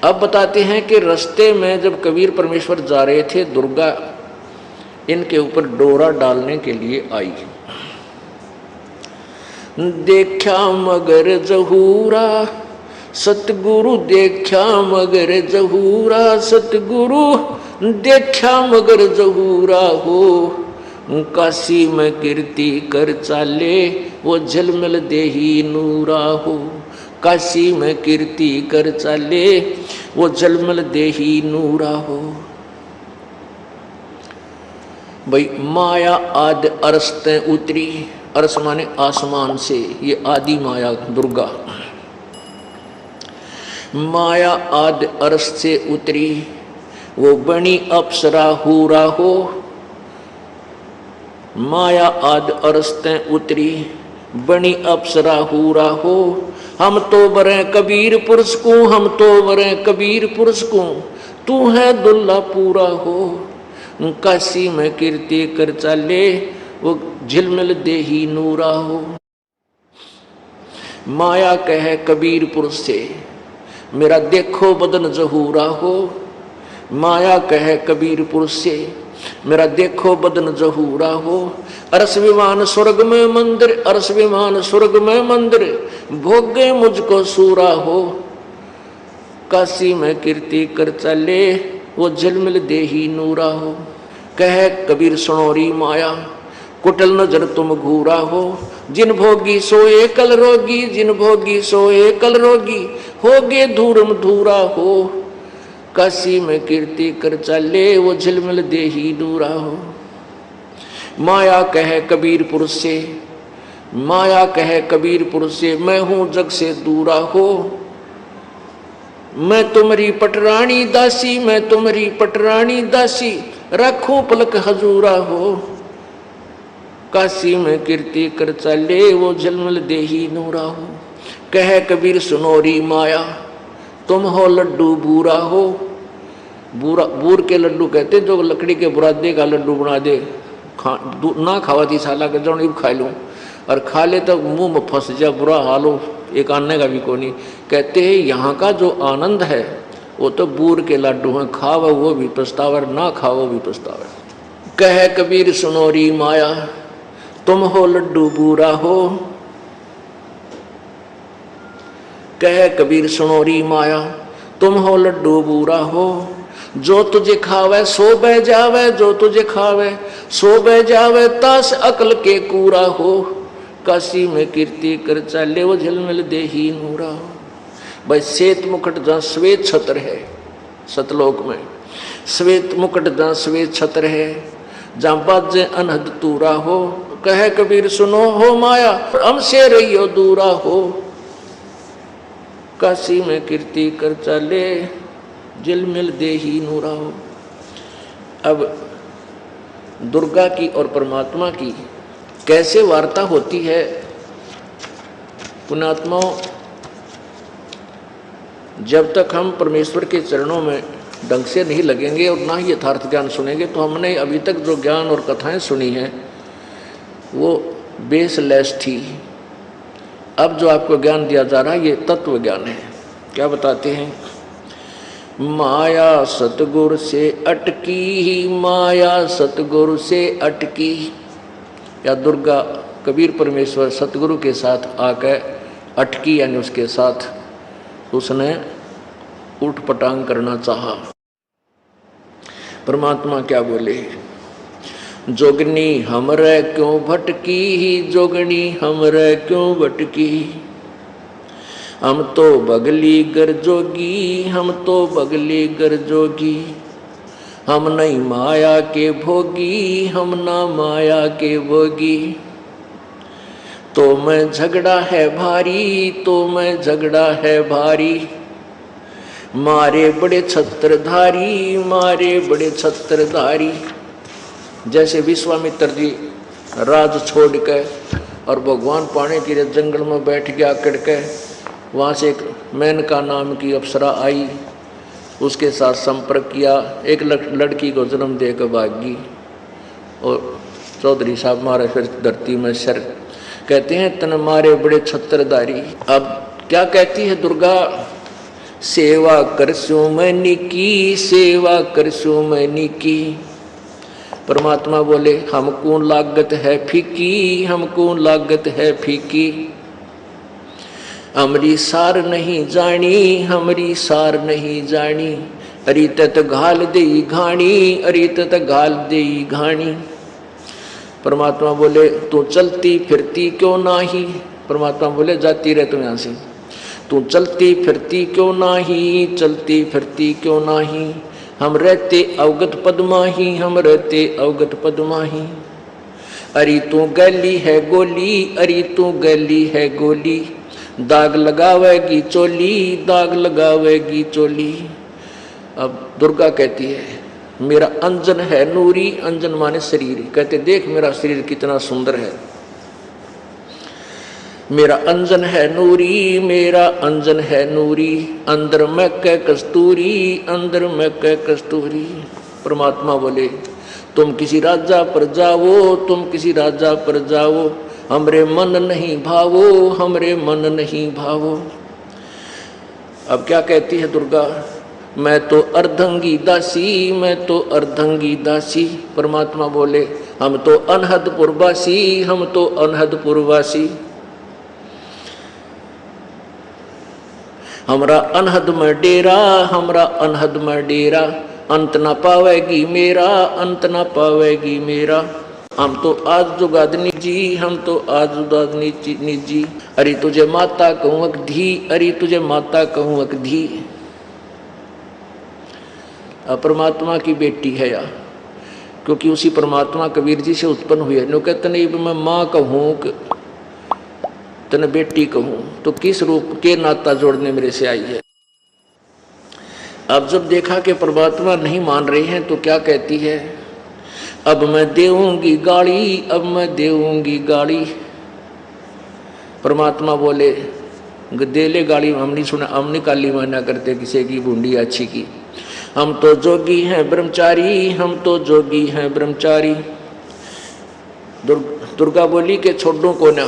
अब बताते हैं कि रास्ते में जब कबीर परमेश्वर जा रहे थे, दुर्गा इनके ऊपर डोरा डालने के लिए आई। देखा मगर जहूरा सतगुरु, देखा मगर जहूरा सतगुरु, देखा मगर जहूरा हो। काशी में कीर्ति कर चाले वो झलमल देही नूरा हो। काशी में कीर्ति कर चाले वो झलमल देही नूरा हो। भाई माया आदि अरस्ते उतरी, अरस माने आसमान से, ये आदि माया दुर्गा। माया आदि अरस से उतरी वो बनी अप्सरा हूरा हो। माया आदि अरस्ते उतरी बनी अप्सरा हूरा हो। हम तो बरे कबीर पुरुष को, हम तो बरे कबीर पुरुष को, तू है दुल्ला पूरा हो। काशी में कीर्ति कर चाले वो झिलमिल देही नूरा हो। माया कहे कबीर पुरुष से, मेरा देखो बदन जहूरा हो। माया कहे कबीर पुरुष से, मेरा देखो बदन जहूरा हो। अरस विमान स्वर्ग में मंदिर, अरस विमान स्वर्ग में मंदिर, भोगे मुझको सूरा हो। काशी में कीर्ति कर चले वो झिलमिल देही नूरा हो। कह कबीर सुनोरी माया कुटल नजर तुम घूरा हो। जिन भोगी सोए कल रोगी, जिन भोगी सोए कल रोगी, होगे धूरम धूरा हो। काशी में कीर्ति कर चले वो झिलमिल देही नूरा हो। माया कहे कबीर पुरुष से, माया कहे कबीर पुरुष से, मैं हूं जग से दूरा हो। मैं तुम्हारी पटरानी दासी, मैं तुम्हारी पटरानी दासी, रखूं पलक हजूरा हो। काशी में कीर्ति कर चले वो झिलमिल देही नूरा हो। कह कबीर सुनोरी माया तुम हो लड्डू बूरा हो। बूरा बूर के लड्डू कहते जो लकड़ी के बुरादे का लड्डू बना दे, ना खावा थी साला के जो खा लूँ, और खा ले तो मुंह में फंस जा, बुरा हाल हो, एक आने का भी को नहीं। कहते हैं यहाँ का जो आनंद है वो तो बूर के लड्डू हैं, खावा वो भी पछतावर, ना खाओ भी पछतावर। कह कबीर सुनोरी माया तुम हो लड्डू बूरा हो। कह कबीर सुनोरी माया तुम हो लड्डू बूरा हो। जो तुझे खावे सो बह जावे, जो तुझे खावे सो बह जावे, तास अकल के कूरा हो। काशी में कीर्ति कर चले वो झिलमिल देही नूरा हो। भाई श्वेत मुकुट जहाँ श्वेत छत्र है, सतलोक में श्वेत मुकुट जहाँ श्वेत छत्र है, जहाँ बाजे अनहद तूरा हो। कहे कबीर सुनो हो माया हमसे रहियो दूरा हो। काशी में कीर्ति कर चले झिलमिल देही नूरा हो। अब दुर्गा की और परमात्मा की कैसे वार्ता होती है, पुण्यात्माओं, जब तक हम परमेश्वर के चरणों में ढंग से नहीं लगेंगे और ना ही यथार्थ ज्ञान सुनेंगे, तो हमने अभी तक जो ज्ञान और कथाएं सुनी हैं वो बेसलेस थी। अब जो आपको ज्ञान दिया जा रहा है ये तत्व ज्ञान है। क्या बताते हैं? माया सतगुरु से अटकी ही, माया सतगुरु से अटकी। या दुर्गा कबीर परमेश्वर सतगुरु के साथ आकर अटकी, यानी उसके साथ उसने उठ पटांग करना चाहा। परमात्मा क्या बोले? जोगनी हमरे क्यों भटकी ही, जोगनी हमरे क्यों भटकी। हम तो बगली गर जोगी, हम तो बगली गर जोगी। हम नहीं माया के भोगी, हम ना माया के भोगी। तो मैं झगड़ा है भारी, तो मैं झगड़ा है भारी। मारे बड़े छत्रधारी, मारे बड़े छत्रधारी। जैसे विश्वामित्र जी राज छोड़ के और भगवान पाने के लिए जंगल में बैठ गया कड़ के, वहाँ से एक मेनका नाम की अप्सरा आई, उसके साथ संपर्क किया, एक लड़की को जन्म देकर भागी और चौधरी साहब मारे फिर धरती में सर। कहते हैं तन मारे बड़े छत्रधारी। अब क्या कहती है दुर्गा? सेवा करसू मैंने की, सेवा करसू मैंने की। परमात्मा बोले हमको लागत है फीकी, हमको लागत है फीकी। हमरी सार नहीं जानी, हमरी सार नहीं जानी। अरे तत घाल दे घाणी, अरे तत घाल दे घाणी। परमात्मा बोले तू चलती फिरती क्यों नाही। परमात्मा बोले जाती रह तू यहाँ से, तू चलती फिरती क्यों नाही, चलती फिरती क्यों नाही। हम रहते अवगत पद्माही, हम रहते अवगत पद्माही। अरे तू गली है गोली, अरे तू गली है गोली। दाग लगावेगी चोली, दाग लगावेगी चोली। अब दुर्गा कहती है मेरा अंजन है नूरी, अंजन माने शरीर। कहते देख मेरा शरीर कितना सुंदर है। मेरा अंजन है नूरी, मेरा अंजन है नूरी। अंदर में कै कस्तूरी, अंदर में कै कस्तूरी। परमात्मा बोले तुम किसी राजा पर जाओ, तुम किसी राजा पर जाओ। हमरे मन नहीं भावो, हमरे मन नहीं भावो। अब क्या कहती है दुर्गा, मैं तो अर्धंगी दासी, मैं तो अर्धंगी दासी। परमात्मा बोले हम तो अनहदपुर वासी, हम तो अनहदपुर वासी। हमरा अनहद में डेरा, हमरा अनहद में डेरा। अंत न पावेगी मेरा, अंत न पावेगी मेरा। हम तो आज जुगादनी जी, हम तो आज जुगादनी जी। अरे तुझे माता कहूँ अकधी, अरे तुझे माता कहूँ अकधी। परमात्मा की बेटी है या, क्योंकि उसी परमात्मा कबीर जी से उत्पन्न हुई है। नो कहते नहीं मैं माँ कहूँ तने बेटी कहूँ, तो किस रूप के नाता जोड़ने मेरे से आई है। अब जब देखा कि परमात्मा नहीं मान रहे हैं तो क्या कहती है, अब मैं देऊंगी गाड़ी, अब मैं देऊंगी गाड़ी। परमात्मा बोले दे ले गाड़ी। हम नहीं सुना, हम नहीं काली माना करते किसी की बूंदी अच्छी की। हम तो जोगी हैं ब्रह्मचारी, हम तो जोगी हैं ब्रह्मचारी। दुर्गा बोली के छोड़ो को ना,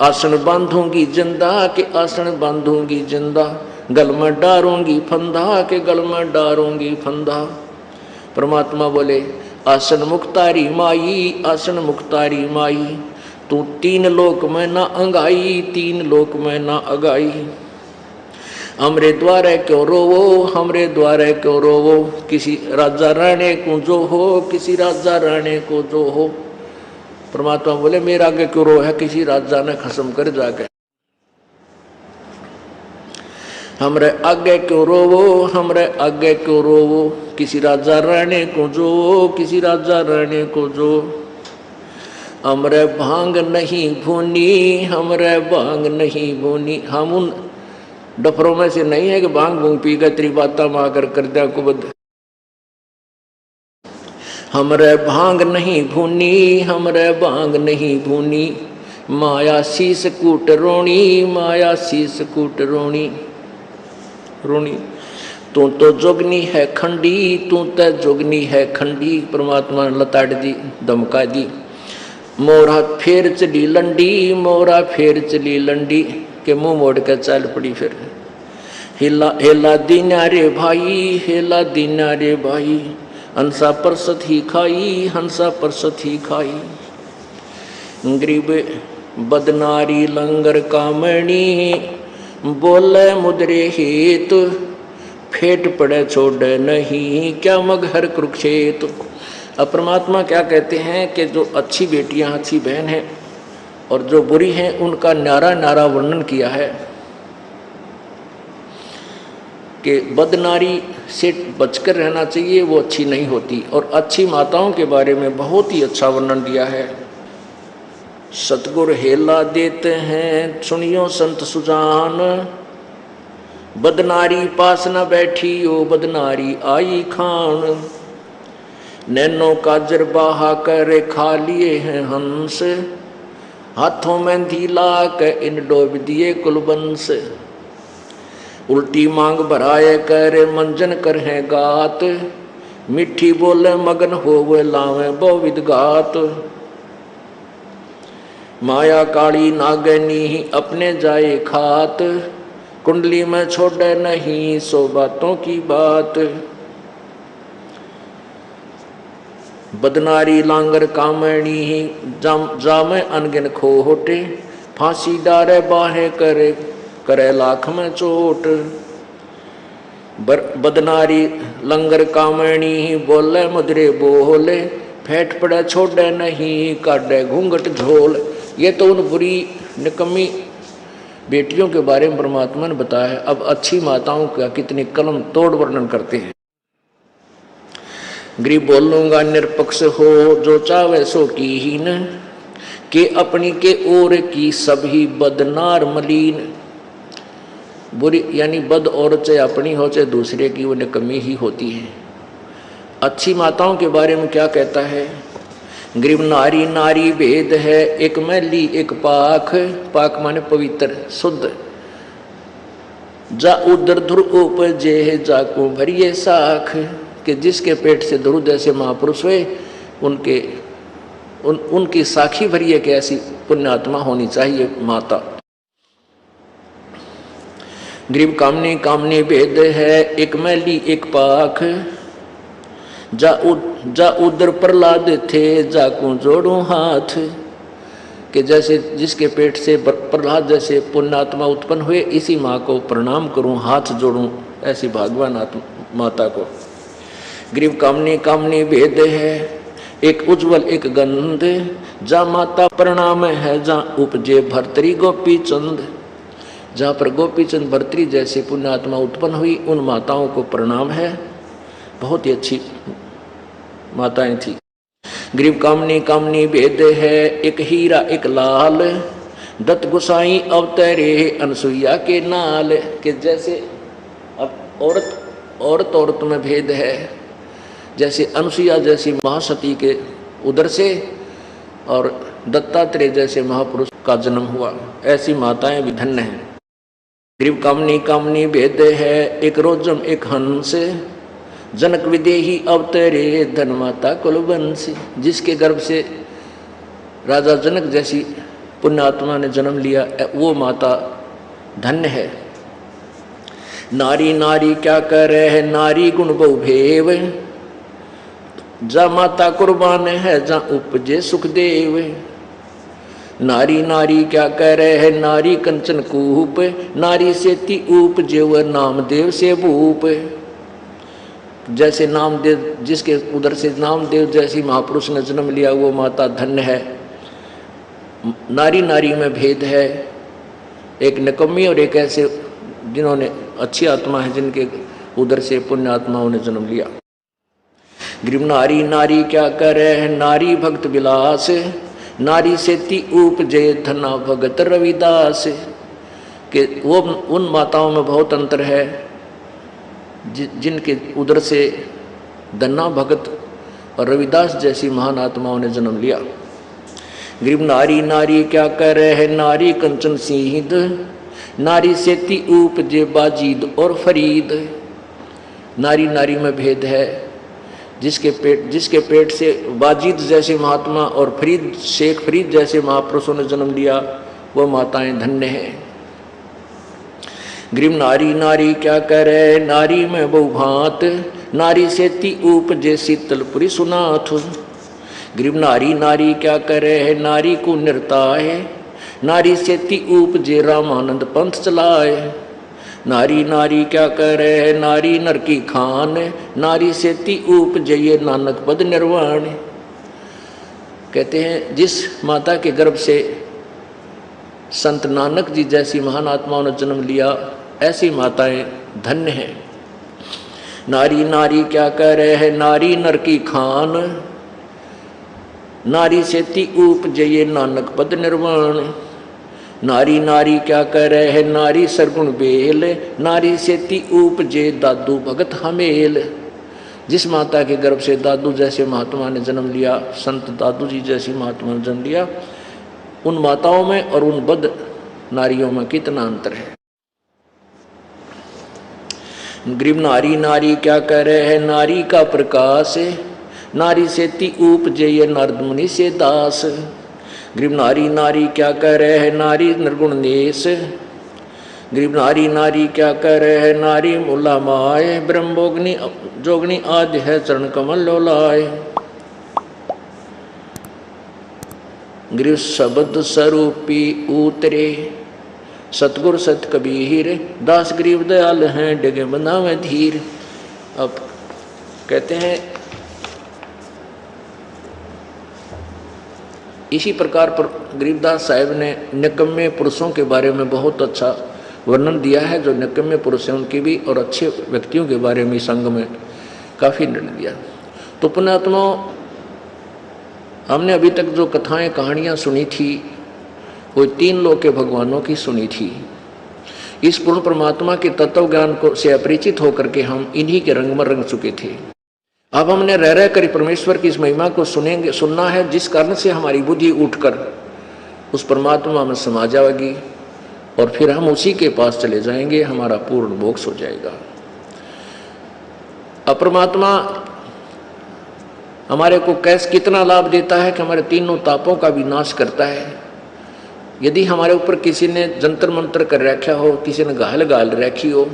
आसन बांधूंगी जिंदा के आसन बांधूंगी जिंदा। गल में डारूंगी फंदा के गल में डारूंगी फंदा। परमात्मा बोले आसन मुक्तारी माई, आसन मुक्तारी माई। तू तीन लोक में ना अंगाई, तीन लोक में ना अगाई। हमरे द्वारे क्यों रोवो, हमरे द्वारे क्यों रोवो। किसी राजा राणे को जो हो, किसी राजा राणे को जो हो। परमात्मा बोले मेरा आगे क्यों रो है, किसी राजा ने खसम कर जाके। हमरे आगे क्यों रोवो, हमरे आगे क्यों रोवो। किसी राजा राणे को जो, किसी राजा राणे को जो। हमरे भांग नहीं भूनी, हमरे भांग नहीं भूनी। हम उन डफरों में से नहीं है कि भांग भूंग पी कर तेरी बाता माकर कर दिया कुबद। हमरे भांग नहीं भूनी, हमरे भांग नहीं भूनी। माया शीस कूट रोणी, माया शीस कूट रोणी रोणी। तू तो जोगनी है खंडी, तू तो जोगनी है खंडी। परमात्मा ने लताड़ दी, धमका दी। मोरा फेर चली लंडी, मोरा फेर चली लंडी। के मुंह मोड़ कर चल पड़ी फिर। हिला हेला दीना रे भाई, हेला दीना रे भाई। हंसा परसत ही खाई, हंसा परसत ही खाई। गरीब बदनारी लंगर कामणी, बोले मुद्रे हेत। फेट पड़े छोड़े नहीं, क्या मगहर कुरुक्षेत्र। अब परमात्मा क्या कहते हैं कि जो अच्छी बेटियां, अच्छी बहन हैं और जो बुरी हैं, उनका न्यारा न्यारा वर्णन किया है कि बदनारी से बचकर रहना चाहिए, वो अच्छी नहीं होती। और अच्छी माताओं के बारे में बहुत ही अच्छा वर्णन दिया है। सतगुर हेला देते हैं सुनियो संत सुजान। बदनारी पास न बैठी ओ बदनारी आई खान। नैनो काजर बहा कर खा लिए हैं हंस। हाथों में धीला के इन डोब दिए कुलबंस। उल्टी मांग भराए कर मंजन कर है गात। मिठी बोले मगन होवे लावे बहुविध गात। माया काली नागनी अपने जाए खात। कुंडली में छोड़े नहीं सो बातों की बात। बदनारी लांगर कामणी ही जामे अनगिन खोटे, फांसी डारे बाहे करे करे लाख में चोट। बदनारी लंगर कामणी ही बोले मधुरे बोले, फेंट पड़े छोड़े नहीं काटे घूंघट झोल। ये तो उन बुरी निकम्मी बेटियों के बारे में परमात्मा ने बताया। अब अच्छी माताओं का कितनी कलम तोड़ वर्णन करते हैं। गरीब बोलूंगा निरपक्ष हो जो चावे सो की ही न, के अपनी के ओर की सभी बदनार मलीन। बुरी यानी बद औरत चाहे अपनी हो चाहे दूसरे की, वो निकम्मी ही होती है। अच्छी माताओं के बारे में क्या कहता है? गरीब नारी नारी भेद है, एक मैली एक पाख। पाक माने पवित्र शुद्ध। जा उदर ध्रुव उपजे जाको भरिए साख, कि जिसके पेट से ध्रुव जैसे महापुरुष हुए उनकी साखी भरिए कि ऐसी पुण्यात्मा होनी चाहिए माता। गरीब कामनी कामनी भेद है, एक मैली एक पाख। जा उदर प्रहलाद थे जाकू जोड़ू हाथ, कि जैसे जिसके पेट से प्रहलाद जैसे पुण्यात्मा उत्पन्न हुए, इसी माँ को प्रणाम करूं, हाथ जोड़ूं, ऐसी भागवान माता को। गरीब कामनी कामनी भेद है, एक उज्जवल एक गंध। जा माता प्रणाम है जा उपजे भर्तरी गोपी चंद। जहाँ पर गोपी चंद भर्तरी जैसे पुण्यात्मा उत्पन्न हुई, उन माताओं को प्रणाम है। बहुत ही अच्छी माताएं थी। गरीब कामनी कामनी भेद है, एक हीरा एक लाल। दत्त गोसाई अवतरे अनसुईया के नाल, के जैसे अब औरत में भेद है। जैसे अनसुईया जैसी महासती के उदर से और दत्तात्रेय जैसे महापुरुष का जन्म हुआ, ऐसी माताएं भी धन्य हैं। गरीब कामनी कामनी भेद है, एक रोजम एक हंस। जनक विदेही अवतरे धन माता कुलवंश। जिसके गर्भ से राजा जनक जैसी पुण्यात्मा ने जन्म लिया, वो माता धन्य है। नारी नारी क्या करे है, नारी गुण बहु भेव। जा माता कुर्बान है जा उपजे सुखदेव। नारी नारी क्या कह रहे है, नारी कंचन कूप। नारी से ती उपजे व नामदेव से भूप। जैसे नामदेव, जिसके उधर से नामदेव जैसी महापुरुष ने जन्म लिया, वो माता धन्य है। नारी नारी में भेद है, एक निकम्मी और एक ऐसे जिन्होंने अच्छी आत्मा है, जिनके उधर से पुण्य आत्माओं ने जन्म लिया। गरीब नारी नारी क्या करे है, नारी भक्त विलास। नारी से ती उपजे धना भगत रविदास। के वो उन माताओं में बहुत अंतर है जिनके उदर से धन्ना भगत और रविदास जैसी महान आत्माओं ने जन्म लिया। गरीब नारी नारी क्या कह रहे हैं, नारी कंचन सिंह। नारी से ती उपजे बाजीद और फरीद। नारी नारी में भेद है, जिसके पेट से बाजीद जैसे महात्मा और फरीद शेख फरीद जैसे महापुरुषों ने जन्म लिया, वो माताएं धन्य हैं। गरीब नारी नारी क्या कह रहे, नारी में बहुभांत। नारी से ती उपजे शीतलपुरी सुनाथ। गरीब नारी नारी क्या कह रहे है, नारी को निर्ताय। नारी से ती उपजे रामानंद पंथ चलाए। नारी नारी क्या कह रहे है, नारी नर की खान। नारी से ती उपजे ये नानक पद निर्वाण। कहते हैं जिस माता के गर्भ से संत नानक जी जैसी महान आत्माओं ने जन्म लिया, ऐसी माताएं धन्य हैं। नारी नारी क्या कह रहे हैं, नारी नर की खान। नारी से ती उपजे ये नानक पद निर्वाण। नारी नारी क्या कह रहे हैं, नारी सरगुण बेल। नारी से ती उपजे दादू भगत हमेल। जिस माता के गर्भ से दादू जैसे महात्मा ने जन्म लिया, संत दादू जी जैसी महात्मा ने जन्म लिया, उन माताओं में और उन बद नारियों में कितना अंतर है। गरीब नारी नारी क्या कह रहे हैं, नारी का प्रकाश। नारी से ती उपजे ये नारद मुनि से दास। गरीब नारी नारी क्या कह रहे हैं, नारी निर्गुण नेश। गरीब नारी नारी क्या कह रहे है, नारी मुला माए, ब्रह्मोगनी जोगनी आज है चरण कमल लोलाए। गरीब शब्द स्वरूपी उतरे, सतगुर सत कबीर, दास गरीब दयाल हैं डगे बनावे धीर। अब कहते हैं इसी प्रकार पर गरीबदास साहब ने निकम्मे पुरुषों के बारे में बहुत अच्छा वर्णन दिया है। जो निकम्मे पुरुष हैं उनकी भी और अच्छे व्यक्तियों के बारे में संग में काफ़ी निर्णय दिया। तो पुण्यात्मा, हमने अभी तक जो कथाएं कहानियां सुनी थी वो 3 लोक के भगवानों की सुनी थी। इस पूर्ण परमात्मा के तत्व ज्ञान को से अपरिचित होकर के हम इन्हीं के रंग में रंग चुके थे। अब हमने रह कर परमेश्वर की इस महिमा को सुनना है, जिस कारण से हमारी बुद्धि उठकर उस परमात्मा में समा जाएगी और फिर हम उसी के पास चले जाएंगे, हमारा पूर्ण मोक्ष हो जाएगा। अब परमात्मा हमारे को कितना लाभ देता है कि हमारे तीनों तापों का विनाश करता है। यदि हमारे ऊपर किसी ने जंतर मंत्र कर रखा हो, किसी ने गाल रखी हो,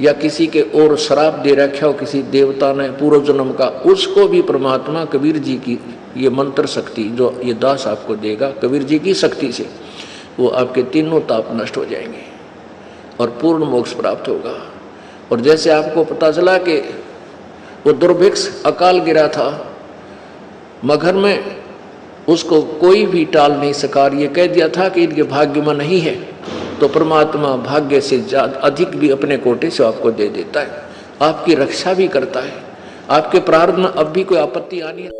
या किसी के और शराब दे रखा हो किसी देवता ने पूर्व जन्म का, उसको भी परमात्मा कबीर जी की ये मंत्र शक्ति जो ये दास आपको देगा, कबीर जी की शक्ति से वो आपके तीनों ताप नष्ट हो जाएंगे और पूर्ण मोक्ष प्राप्त होगा। और जैसे आपको पता चला कि वो दुर्भिक्ष अकाल गिरा था मगर में, उसको कोई भी टाल नहीं सका, ये कह दिया था कि इनके भाग्य में नहीं है, तो परमात्मा भाग्य से अधिक भी अपने कोटे से आपको दे देता है, आपकी रक्षा भी करता है। आपके प्रारब्ध में अब भी कोई आपत्ति आनी है